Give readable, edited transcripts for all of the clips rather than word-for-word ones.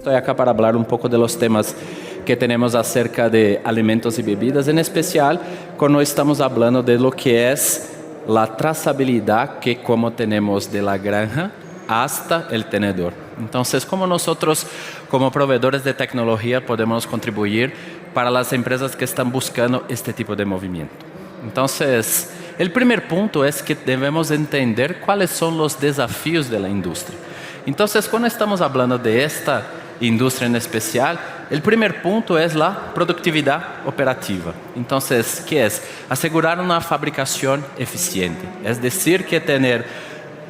Estoy acá para hablar un poco de los temas que tenemos acerca de alimentos y bebidas, en especial cuando estamos hablando de lo que es la trazabilidad que como tenemos de la granja hasta el tenedor. Entonces, ¿cómo nosotros como proveedores de tecnología podemos contribuir para las empresas que están buscando este tipo de movimiento? Entonces, el primer punto es que debemos entender cuáles son los desafíos de la industria. Entonces, cuando estamos hablando de esta industria en especial, el primer punto es la productividad operativa. Entonces, ¿qué es? Asegurar una fabricación eficiente. Es decir, que tener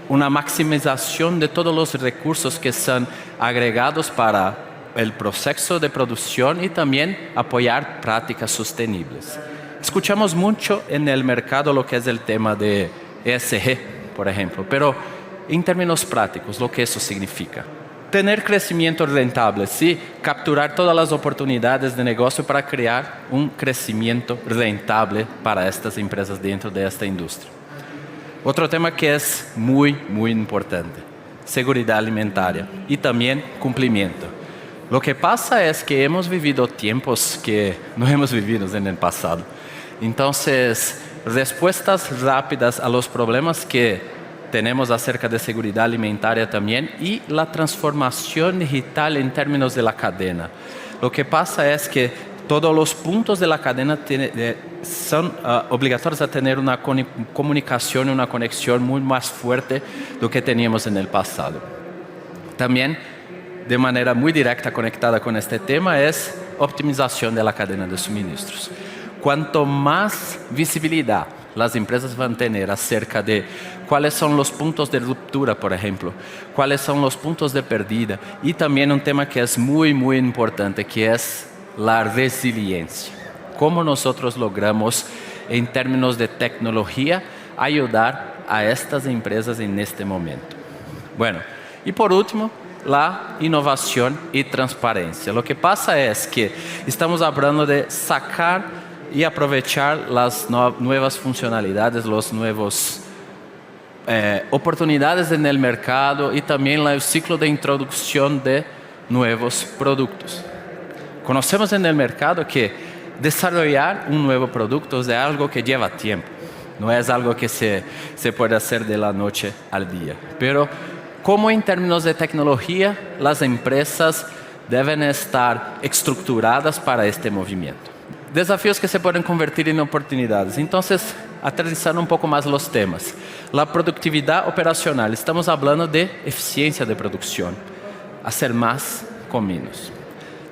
una maximización de todos los recursos que son agregados para el proceso de producción y también apoyar prácticas sostenibles. Escuchamos mucho en el mercado lo que es el tema de ESG, por ejemplo, pero en términos prácticos, lo que eso significa. Tener crecimiento rentable, sí, capturar todas las oportunidades de negocio para crear un crecimiento rentable para estas empresas dentro de esta industria. Otro tema que es muy importante, seguridad alimentaria y también cumplimiento. Lo que pasa es que hemos vivido tiempos que no hemos vivido en el pasado. Entonces, respuestas rápidas a los problemas que tenemos acerca de seguridad alimentaria también y la transformación digital en términos de la cadena. Lo que pasa es que todos los puntos de la cadena son obligatorios a tener una comunicación y una conexión muy más fuerte de lo que teníamos en el pasado. También, de manera muy directa conectada con este tema, es optimización de la cadena de suministros. Cuanto más visibilidad las empresas van a tener acerca de cuáles son los puntos de ruptura, por ejemplo, cuáles son los puntos de pérdida, y también un tema que es muy importante, que es la resiliencia. Cómo nosotros logramos, en términos de tecnología, ayudar a estas empresas en este momento. Bueno, y por último, la innovación y transparencia. Lo que pasa es que estamos hablando de sacar y aprovechar las nuevas funcionalidades, los nuevos oportunidades en el mercado y también el ciclo de introducción de nuevos productos. Conocemos en el mercado que desarrollar un nuevo producto es algo que lleva tiempo, no es algo que se puede hacer de la noche al día. Pero como en términos de tecnología, las empresas deben estar estructuradas para este movimiento. Desafíos que se pueden convertir en oportunidades. Entonces, aterrizando un poco más los temas. La productividad operacional. Estamos hablando de eficiencia de producción. Hacer más con menos.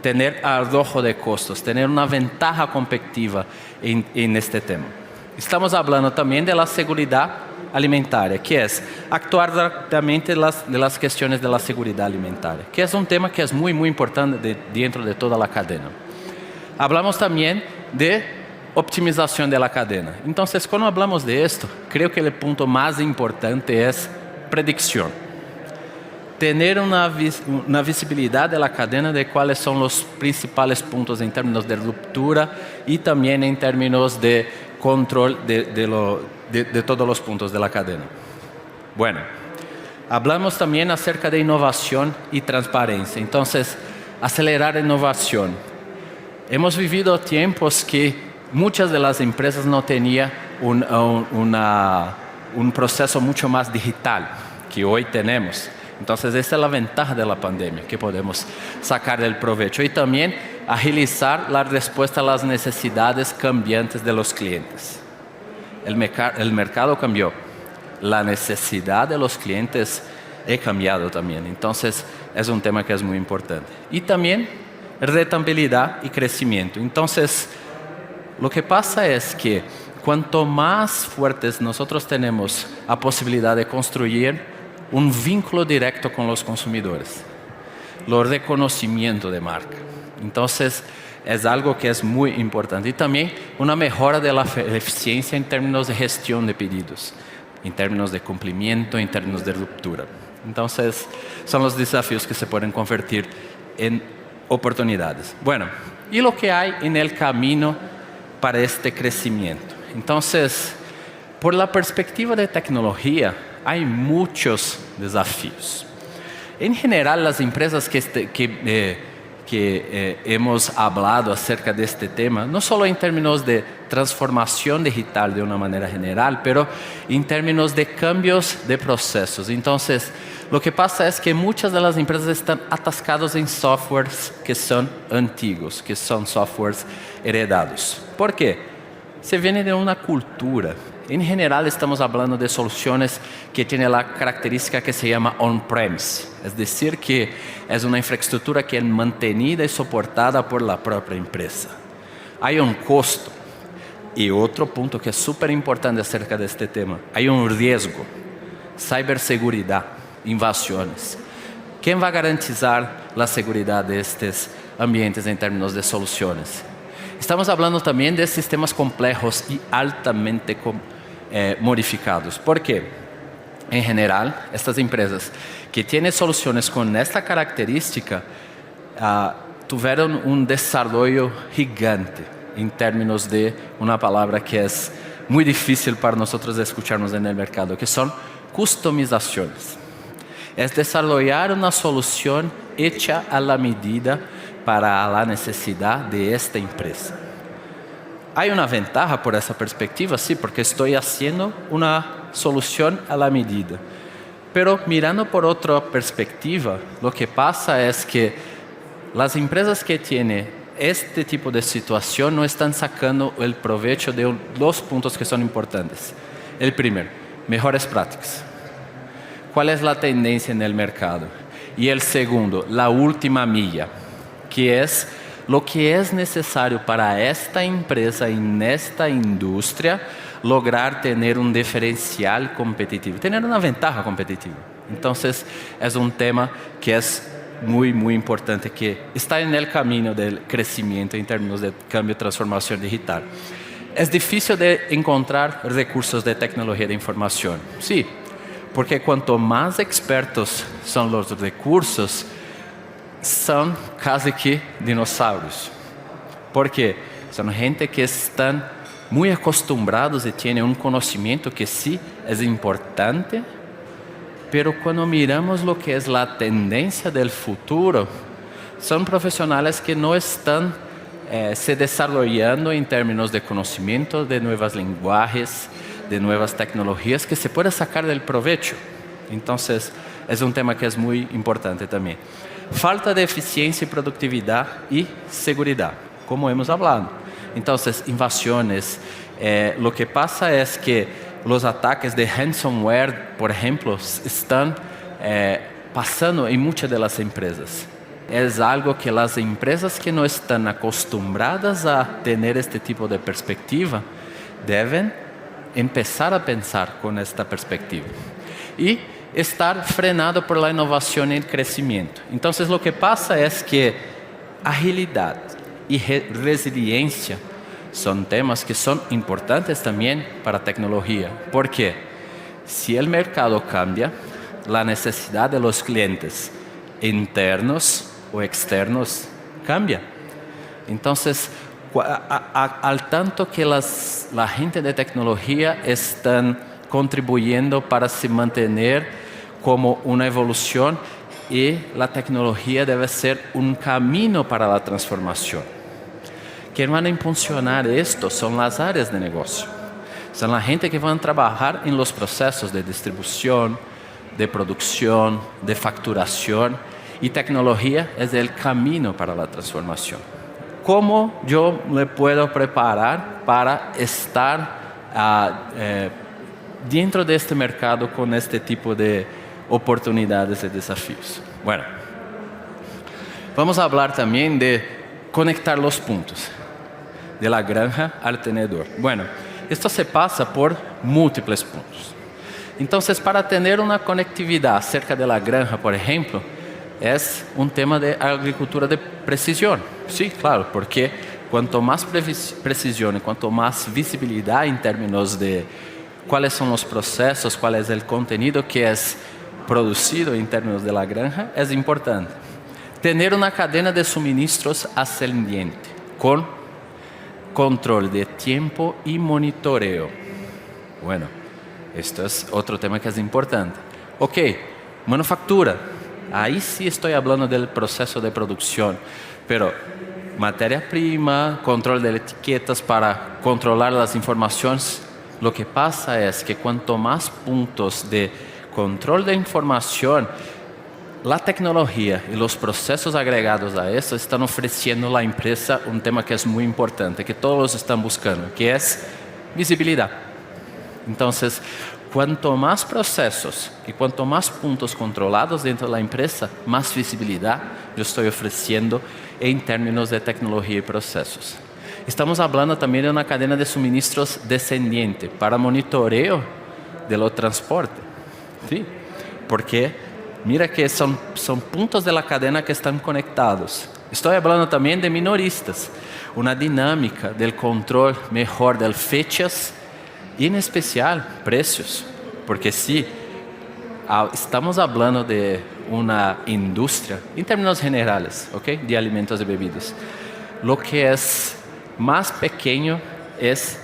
Tener arrojo de costos. Tener una ventaja competitiva en este tema. Estamos hablando también de la seguridad alimentaria, que es actuar rápidamente de las cuestiones de la seguridad alimentaria, que es un tema que es muy importante dentro de toda la cadena. Hablamos también de optimización de la cadena. Entonces, cuando hablamos de esto, creo que el punto más importante es predicción. Tener una visibilidad de la cadena de cuáles son los principales puntos en términos de ruptura y también en términos de control de todos los puntos de la cadena. Bueno, hablamos también acerca de innovación y transparencia. Entonces, acelerar innovación. Hemos vivido tiempos que muchas de las empresas no tenían un proceso mucho más digital que hoy tenemos. Entonces, esa es la ventaja de la pandemia, que podemos sacar del provecho. Y también agilizar la respuesta a las necesidades cambiantes de los clientes. El mercado cambió. La necesidad de los clientes ha cambiado también. Entonces, es un tema que es muy importante. Y también rentabilidad y crecimiento. Entonces, lo que pasa es que cuanto más fuertes nosotros tenemos la posibilidad de construir un vínculo directo con los consumidores, el reconocimiento de marca. Entonces, es algo que es muy importante. Y también una mejora de la eficiencia en términos de gestión de pedidos, en términos de cumplimiento, en términos de ruptura. Entonces, son los desafíos que se pueden convertir en oportunidades. Bueno, y lo que hay en el camino para este crecimiento. Entonces, por la perspectiva de tecnología, hay muchos desafíos. En general, las empresas hemos hablado acerca de este tema, no solo en términos de transformación digital de una manera general, pero en términos de cambios de procesos. Entonces, lo que pasa es que muchas de las empresas están atascadas en softwares que son antiguos, que son softwares heredados. ¿Por qué? Se viene de una cultura. En general estamos hablando de soluciones que tienen la característica que se llama on-premise, es decir, que es una infraestructura que es mantenida y soportada por la propia empresa. Hay un costo. Y otro punto que es súper importante acerca de este tema, hay un riesgo, ciberseguridad, invasiones. ¿Quién va a garantizar la seguridad de estos ambientes en términos de soluciones? Estamos hablando también de sistemas complejos y altamente modificados. ¿Por qué? En general, estas empresas que tienen soluciones con esta característica tuvieron un desarrollo gigante en términos de una palabra que es muy difícil para nosotros escucharnos en el mercado, que son customizaciones. Es desarrollar una solución hecha a la medida para la necesidad de esta empresa. ¿Hay una ventaja por esa perspectiva? Sí, porque estoy haciendo una solución a la medida. Pero mirando por otra perspectiva, lo que pasa es que las empresas que tienen este tipo de situación no están sacando el provecho de los puntos que son importantes. El primero, mejores prácticas. ¿Cuál es la tendencia en el mercado? Y el segundo, la última milla, que es lo que es necesario para esta empresa en esta industria lograr tener un diferencial competitivo, tener una ventaja competitiva. Entonces, es un tema que es muy, muy importante, que está en el camino del crecimiento en términos de cambio y transformación digital. Es difícil de encontrar recursos de tecnología de información. Sí, porque cuanto más expertos son los recursos, son casi que dinosaurios. Porque son gente que están muy acostumbrados y tienen un conocimiento que sí es importante, pero cuando miramos lo que es la tendencia del futuro, son profesionales que no están se desarrollando en términos de conocimiento de nuevos lenguajes, de nuevas tecnologías que se pueda sacar del provecho. Entonces, es un tema que es muy importante también. Falta de eficiencia y productividad y seguridad, como hemos hablado. Entonces, invasiones. Lo que pasa es que los ataques de ransomware, por ejemplo, están pasando en muchas de las empresas. Es algo que las empresas que no están acostumbradas a tener este tipo de perspectiva deben empezar a pensar con esta perspectiva. Y estar frenado por la innovación y el crecimiento. Entonces, lo que pasa es que agilidad y resiliencia son temas que son importantes también para tecnología. Porque si el mercado cambia, la necesidad de los clientes internos o externos cambia. Entonces, al tanto que la gente de tecnología están contribuyendo para se mantener como una evolución, y la tecnología debe ser un camino para la transformación. Quien van a impulsionar esto son las áreas de negocio. Son la gente que van a trabajar en los procesos de distribución, de producción, de facturación, y tecnología es el camino para la transformación. ¿Cómo yo me puedo preparar para estar dentro de este mercado con este tipo de oportunidades y desafíos? Bueno, vamos a hablar también de conectar los puntos, de la granja al tenedor. Bueno, esto se pasa por múltiples puntos. Entonces, para tener una conectividad cerca de la granja, por ejemplo, es un tema de agricultura de precisión. Sí, claro, porque cuanto más precisión y cuanto más visibilidad en términos de cuáles son los procesos, cuál es el contenido que es producido en términos de la granja, es importante. Tener una cadena de suministros ascendente, con control de tiempo y monitoreo. Bueno, esto es otro tema que es importante. Ok, manufactura. ahí sí estoy hablando del proceso de producción. Pero materia prima, control de etiquetas para controlar las informaciones. Lo que pasa es que cuanto más puntos de control de información, la tecnología y los procesos agregados a eso están ofreciendo a la empresa un tema que es muy importante, que todos están buscando, que es visibilidad. Entonces, cuanto más procesos y cuanto más puntos controlados dentro de la empresa, más visibilidad yo estoy ofreciendo en términos de tecnología y procesos. Estamos hablando también de una cadena de suministros descendiente para monitoreo de los transporte. ¿Sí? Porque mira que son puntos de la cadena que están conectados. Estoy hablando también de minoristas, una dinámica del control mejor de fechas y en especial precios. Porque sí, estamos hablando de una industria, en términos generales, ¿okay? De alimentos y bebidas. Lo que es más pequeño es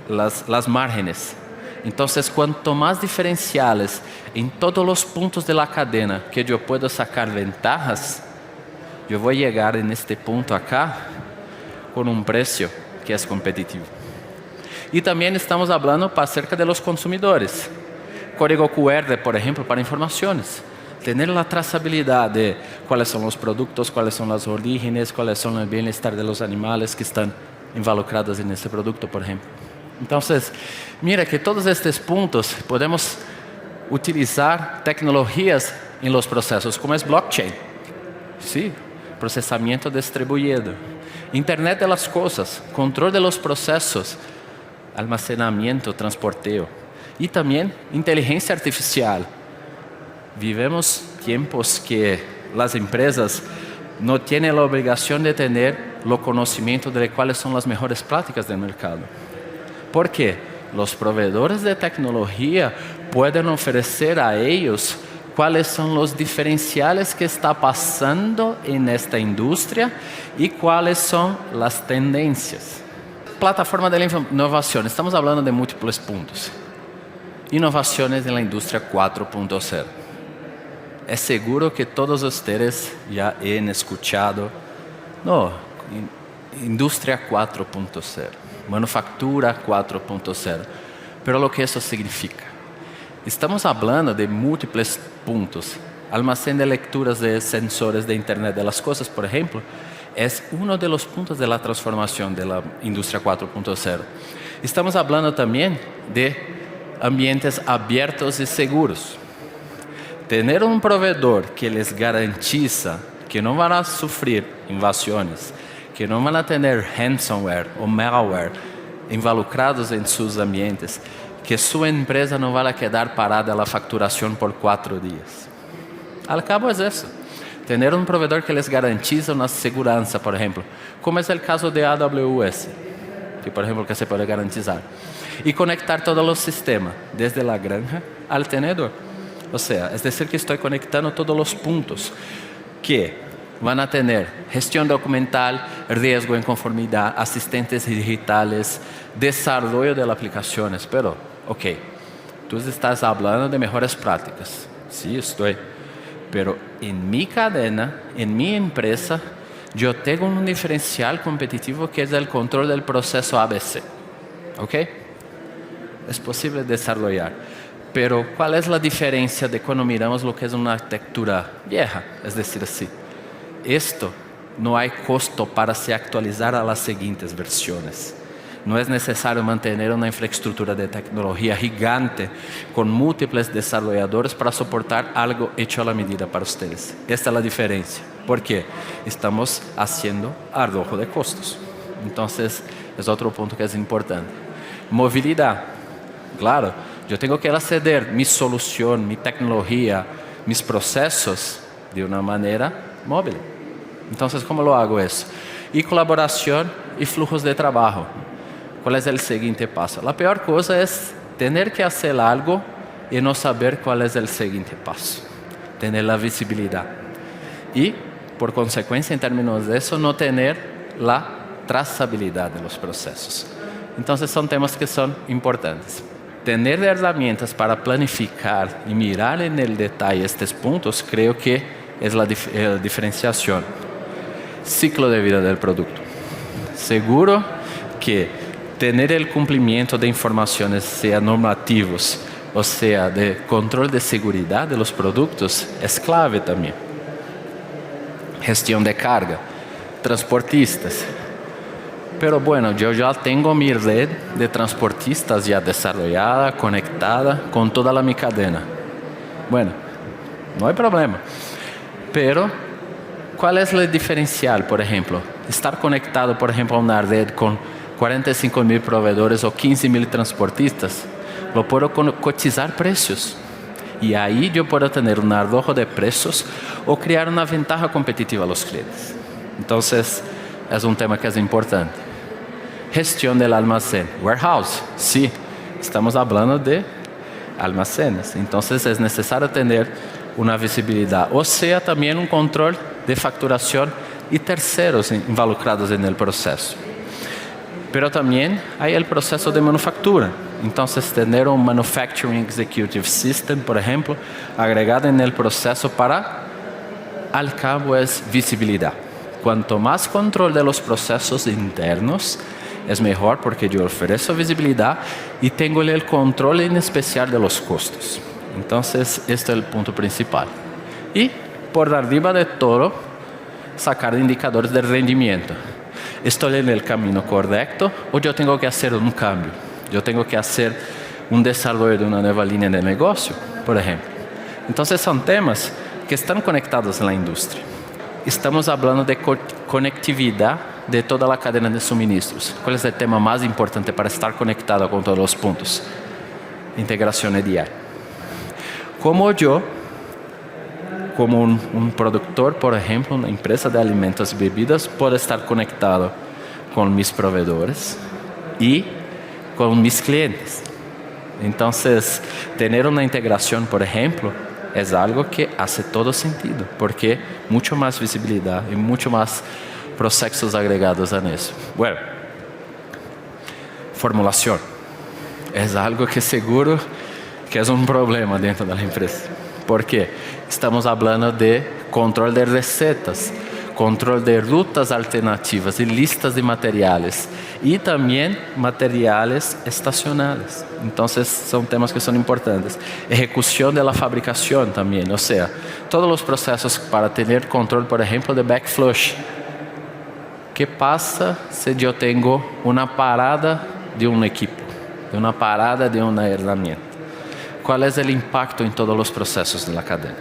las márgenes. Entonces, cuanto más diferenciales en todos los puntos de la cadena que yo puedo sacar ventajas, yo voy a llegar en este punto acá con un precio que es competitivo. Y también estamos hablando acerca de los consumidores. Código QR, por ejemplo, para informaciones. Tener la trazabilidad de cuáles son los productos, cuáles son los orígenes, cuáles son el bienestar de los animales que están involucrados en ese producto, por ejemplo. Entonces, mira que todos estos puntos podemos utilizar tecnologías en los procesos, como es blockchain. Sí, procesamiento distribuido. Internet de las cosas, control de los procesos, almacenamiento, transporteo. Y también inteligencia artificial. Vivemos tiempos que las empresas no tienen la obligación de tener el conocimiento de cuáles son las mejores prácticas del mercado. ¿Por qué? Los proveedores de tecnología pueden ofrecer a ellos cuáles son los diferenciales que está pasando en esta industria y cuáles son las tendencias. Plataforma de la innovación. Estamos hablando de múltiples puntos. Innovaciones en la industria 4.0. Es seguro que todos ustedes ya han escuchado, industria 4.0, manufactura 4.0. Pero lo que eso significa. Estamos hablando de múltiples puntos. Almacén de lecturas de sensores de Internet de las cosas, por ejemplo, es uno de los puntos de la transformación de la industria 4.0. Estamos hablando también de ambientes abiertos y seguros. Tener un proveedor que les garantiza que no van a sufrir invasiones, que no van a tener ransomware o malware involucrados en sus ambientes, que su empresa no va a quedar parada la facturación por 4 días. Al cabo es eso. Tener un proveedor que les garantiza una seguridad, por ejemplo, como es el caso de AWS, que por ejemplo que se puede garantizar. Y conectar todos los sistemas, desde la granja al tenedor. O sea, es decir que estoy conectando todos los puntos que van a tener gestión documental, riesgo en conformidad, asistentes digitales, desarrollo de las aplicaciones. Pero, ok, tú estás hablando de mejores prácticas. Sí, estoy. Pero en mi cadena, en mi empresa, yo tengo un diferencial competitivo que es el control del proceso ABC. ¿Ok? Es posible desarrollar. Pero ¿cuál es la diferencia de cuando miramos lo que es una arquitectura vieja? Es decir, así. Esto no hay costo para se actualizar a las siguientes versiones. No es necesario mantener una infraestructura de tecnología gigante con múltiples desarrolladores para soportar algo hecho a la medida para ustedes. Esta es la diferencia. ¿Por qué? Estamos haciendo arrojo de costos. Entonces, es otro punto que es importante. Movilidad. Claro, yo tengo que acceder mi solución, mi tecnología, mis procesos de una manera móvil. Entonces, ¿cómo lo hago eso? Y colaboración y flujos de trabajo. ¿Cuál es el siguiente paso? La peor cosa es tener que hacer algo y no saber cuál es el siguiente paso. Tener la visibilidad. Y, por consecuencia, en términos de eso, no tener la trazabilidad de los procesos. Entonces, son temas que son importantes. Tener herramientas para planificar y mirar en el detalle estos puntos, creo que es la diferenciación. Ciclo de vida del producto. Seguro que tener el cumplimiento de informaciones, sea normativos o sea de control de seguridad de los productos, es clave también. Gestión de carga, transportistas. Pero bueno, yo ya tengo mi red de transportistas ya desarrollada, conectada con toda mi cadena. Bueno, no hay problema. Pero, ¿cuál es el diferencial, por ejemplo? Estar conectado, por ejemplo, a una red con 45,000 proveedores o 15,000 transportistas. Lo puedo cotizar precios. Y ahí yo puedo tener un arrojo de precios o crear una ventaja competitiva a los clientes. Entonces, es un tema que es importante. Gestión del almacén. Warehouse. Sí, estamos hablando de almacenes. Entonces, es necesario tener una visibilidad. O sea, también un control de facturación y terceros involucrados en el proceso. Pero también hay el proceso de manufactura. Entonces, tener un Manufacturing Executive System, por ejemplo, agregado en el proceso para, al cabo, es visibilidad. Cuanto más control de los procesos internos, es mejor porque yo ofrezco visibilidad y tengo el control en especial de los costos. Entonces, este es el punto principal. Y, por arriba de todo, sacar indicadores de rendimiento. ¿Estoy en el camino correcto o yo tengo que hacer un cambio? Yo tengo que hacer un desarrollo de una nueva línea de negocio, por ejemplo. Entonces, son temas que están conectados en la industria. Estamos hablando de conectividad de toda la cadena de suministros. ¿Cuál es el tema más importante para estar conectado con todos los puntos? Integración diaria. Como yo, como un productor, por ejemplo, una empresa de alimentos y bebidas, puedo estar conectado con mis proveedores y con mis clientes. Entonces, tener una integración, por ejemplo, es algo que hace todo sentido, porque mucho más visibilidad y mucho más procesos agregados a eso. Bueno, formulación. Es algo que seguro que es un problema dentro de la empresa. ¿Por qué? Estamos hablando de control de recetas, control de rutas alternativas y listas de materiales. Y también materiales estacionales. Entonces, son temas que son importantes. Ejecución de la fabricación también. O sea, todos los procesos para tener control, por ejemplo, de backflush. ¿Qué pasa si yo tengo una parada de un equipo? De una parada de una herramienta. ¿Cuál es el impacto en todos los procesos de la cadena?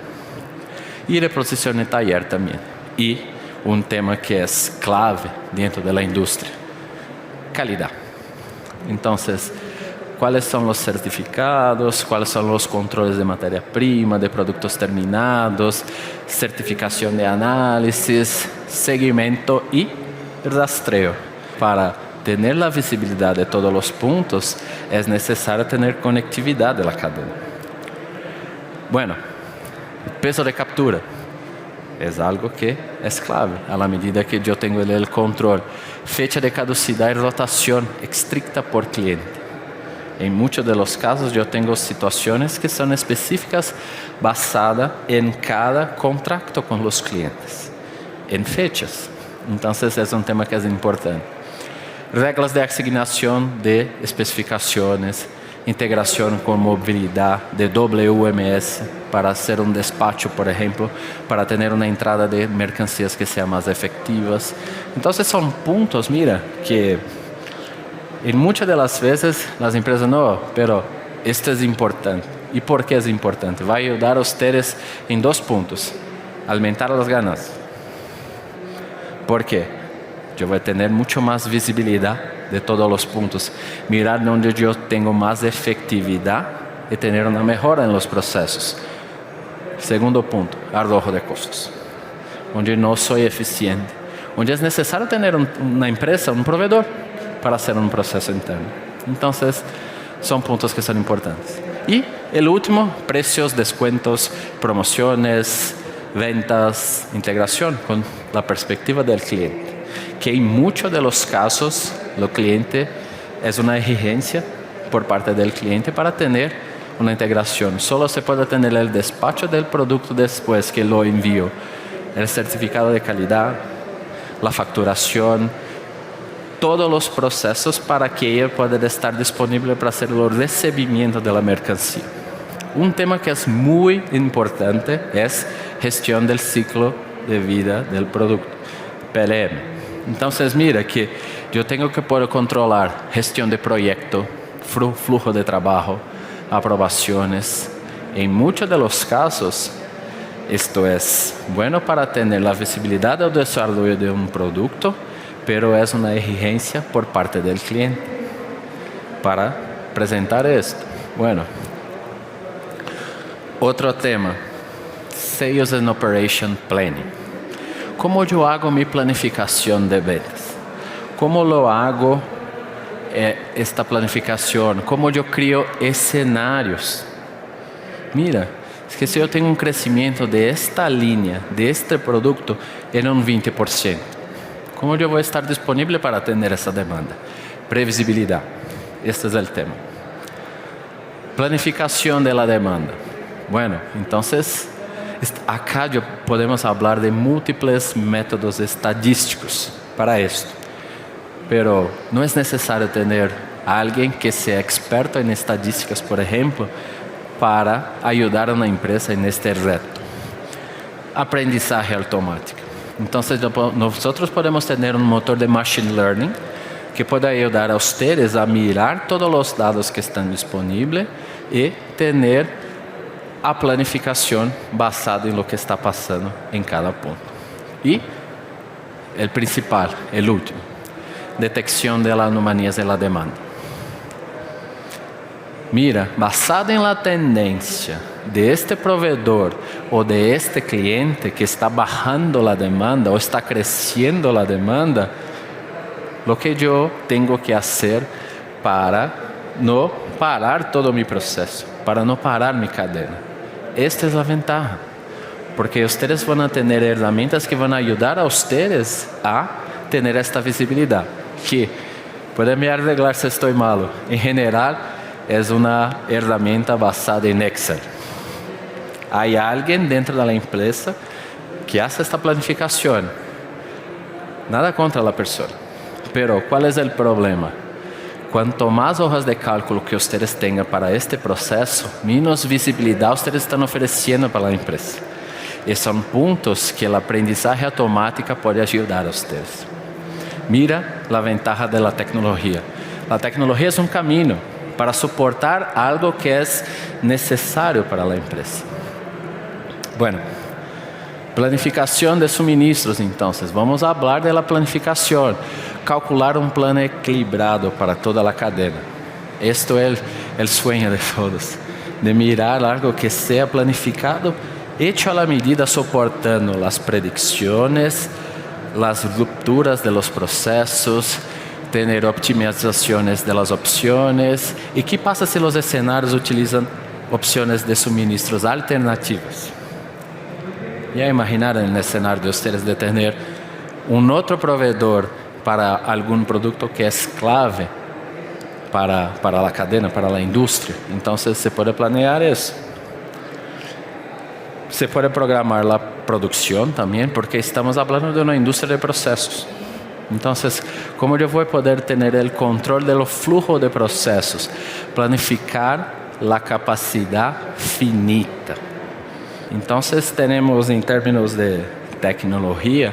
Y reposición en taller también. Y un tema que es clave dentro de la industria. Calidad. Entonces, ¿cuáles son los certificados? ¿Cuáles son los controles de materia prima, de productos terminados? Certificación de análisis, seguimiento y rastreo. Para tener la visibilidad de todos los puntos, es necesario tener conectividad de la cadena. Bueno, peso de captura. Es algo que es clave a la medida que yo tengo el control. Fecha de caducidad y rotación estricta por cliente. En muchos de los casos yo tengo situaciones que son específicas basadas en cada contrato con los clientes, en fechas. Entonces es un tema que es importante. Reglas de asignación de especificaciones, integración con movilidad de WMS para hacer un despacho, por ejemplo, para tener una entrada de mercancías que sean más efectivas. Entonces son puntos, mira, que en muchas de las veces las empresas no, pero esto es importante. ¿Y por qué es importante? Va a ayudar a ustedes en 2 puntos. Aumentar las ganas. ¿Por qué? Yo voy a tener mucho más visibilidad de todos los puntos. Mirar donde yo tengo más efectividad y tener una mejora en los procesos. Segundo punto, arrojo de costos. Donde no soy eficiente. Donde es necesario tener una empresa, un proveedor, para hacer un proceso interno. Entonces, son puntos que son importantes. Y el último, precios, descuentos, promociones, ventas, integración con la perspectiva del cliente. Que en muchos de los casos, el cliente es una exigencia por parte del cliente para tener una integración. Solo se puede tener el despacho del producto después que lo envío, el certificado de calidad, la facturación, todos los procesos para que ella pueda estar disponible para hacer el recibimiento de la mercancía. Un tema que es muy importante es gestión del ciclo de vida del producto, PLM. Entonces mira que yo tengo que poder controlar gestión de proyecto, flujo de trabajo, aprobaciones. En muchos de los casos, esto es bueno para tener la visibilidad del desarrollo de un producto, pero es una exigencia por parte del cliente para presentar esto. Bueno, otro tema, Sales and Operation Planning. ¿Cómo yo hago mi planificación de ventas? ¿Cómo lo hago esta planificación? ¿Cómo yo creo escenarios? Mira, es que si yo tengo un crecimiento de esta línea, de este producto, en un 20%, ¿cómo yo voy a estar disponible para atender esa demanda? Previsibilidad, este es el tema. Planificación de la demanda. Bueno, entonces, acá podemos hablar de múltiples métodos estadísticos para esto. Pero no es necesario tener a alguien que sea experto en estadísticas, por ejemplo, para ayudar a una empresa en este reto. Aprendizaje automático. Entonces nosotros podemos tener un motor de Machine Learning que puede ayudar a ustedes a mirar todos los datos que están disponibles y tener a planificación basada en lo que está pasando en cada punto. Y el principal, el último, detección de las anomalías de la demanda. Mira, basada en la tendencia de este proveedor o de este cliente que está bajando la demanda o está creciendo la demanda, lo que yo tengo que hacer para no parar todo mi proceso, para no parar mi cadena. Esta es la ventaja, porque ustedes van a tener herramientas que van a ayudar a ustedes a tener esta visibilidad, que puede me arreglar si estoy malo. En general, es una herramienta basada en Excel. Hay alguien dentro de la empresa que hace esta planificación. Nada contra la persona. Pero, ¿cuál es el problema? Cuanto más hojas de cálculo que ustedes tengan para este proceso, menos visibilidad ustedes están ofreciendo para la empresa. Y son puntos que el aprendizaje automático puede ayudar a ustedes. Mira la ventaja de la tecnología. La tecnología es un camino para soportar algo que es necesario para la empresa. Bueno, planificación de suministros, entonces. Vamos a hablar de la planificación. Calcular un plan equilibrado para toda la cadena. Esto es el sueño de todos. De mirar algo que sea planificado, hecho a la medida, soportando las predicciones, las rupturas de los procesos, tener optimizaciones de las opciones. ¿Y qué pasa si los escenarios utilizan opciones de suministros alternativas? Ya imaginaron el escenario de ustedes de tener un otro proveedor para algún producto que es clave para la cadena, para la industria. Entonces se puede planear eso. Se puede programar la producción también, porque estamos hablando de una industria de procesos. Entonces, ¿cómo yo voy a poder tener el control de los flujos de procesos? Planificar la capacidad finita. Entonces, tenemos en términos de tecnología,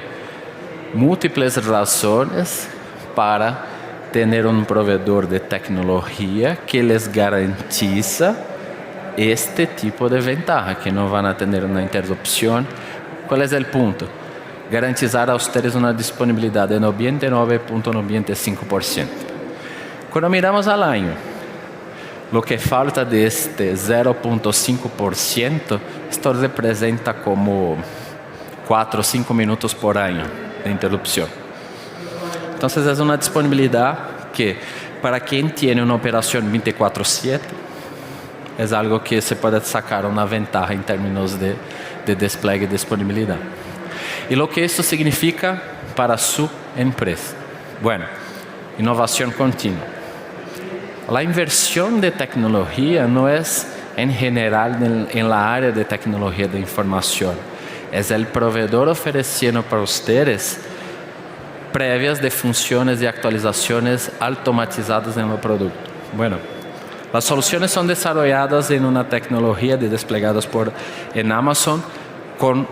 múltiples razones para tener un proveedor de tecnología que les garantiza este tipo de ventaja, que no van a tener una interrupción. ¿Cuál es el punto? Garantizar a ustedes una disponibilidad de 99.95%. Cuando miramos al año, lo que falta de este 0.5%, esto representa como 4 o 5 minutos por año de interrupción. Entonces es una disponibilidad que para quien tiene una operación 24/7 es algo que se puede sacar una ventaja en términos de despliegue y disponibilidad. ¿Y lo que esto significa para su empresa? Bueno, innovación continua. La inversión de tecnología no es en general en la área de tecnología de información. Es el proveedor ofreciendo para ustedes prévias de funciones y actualizaciones automatizadas en el producto. Bueno, las soluciones son desarrolladas en una tecnología desplegadas en Amazon con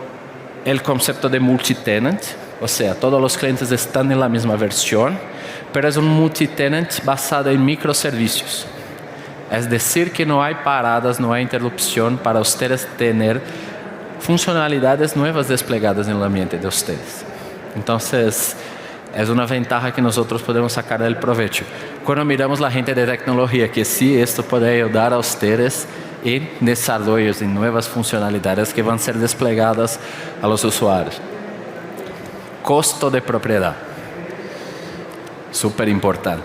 el concepto de multitenant, o sea, todos los clientes están en la misma versión, pero es un multitenant basado en microservicios. Es decir, que no hay paradas, no hay interrupción para ustedes tener funcionalidades nuevas desplegadas en el ambiente de ustedes. Entonces, es una ventaja que nosotros podemos sacar del provecho. Cuando miramos la gente de tecnología, que sí, esto puede ayudar a ustedes en desarrollos y nuevas funcionalidades que van a ser desplegadas a los usuarios. Costo de propiedad. Súper importante.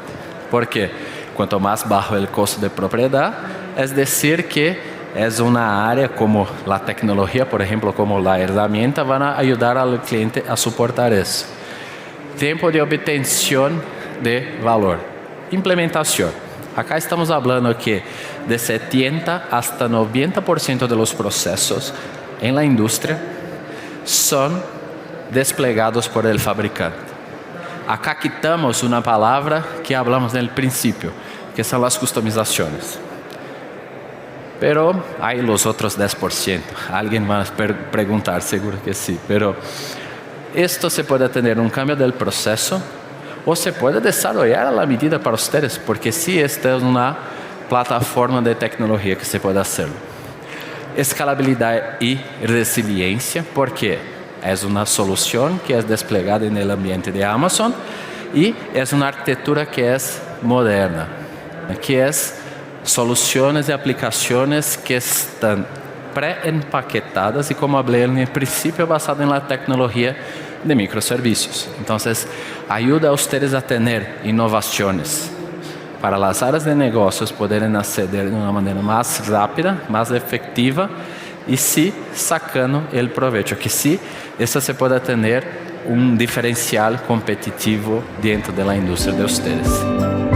Porque cuanto más bajo el costo de propiedad, es decir que es una área como la tecnología, por ejemplo, como la herramienta, van a ayudar al cliente a soportar eso. Tiempo de obtención de valor. Implementación. Acá estamos hablando que de 70 hasta 90% de los procesos en la industria son desplegados por el fabricante. Acá quitamos una palabra que hablamos en el principio, que son las customizaciones. Pero hay los otros 10%. Alguien va a preguntar, seguro que sí. Pero esto se puede tener un cambio del proceso o se puede desarrollar a la medida para ustedes, porque sí, esta es una plataforma de tecnología que se puede hacer. Escalabilidad y resiliencia, porque es una solución que es desplegada en el ambiente de Amazon y es una arquitectura que es moderna, que es soluciones y aplicaciones que están pré-empaquetadas y, como hablé en el principio, basada en la tecnología de microservicios. Entonces, ayuda a ustedes a tener innovaciones para las áreas de negocios poderem acceder de una manera más rápida, más efectiva y sí sacando el provecho, que sí, eso se pueda tener un diferencial competitivo dentro de la industria de ustedes.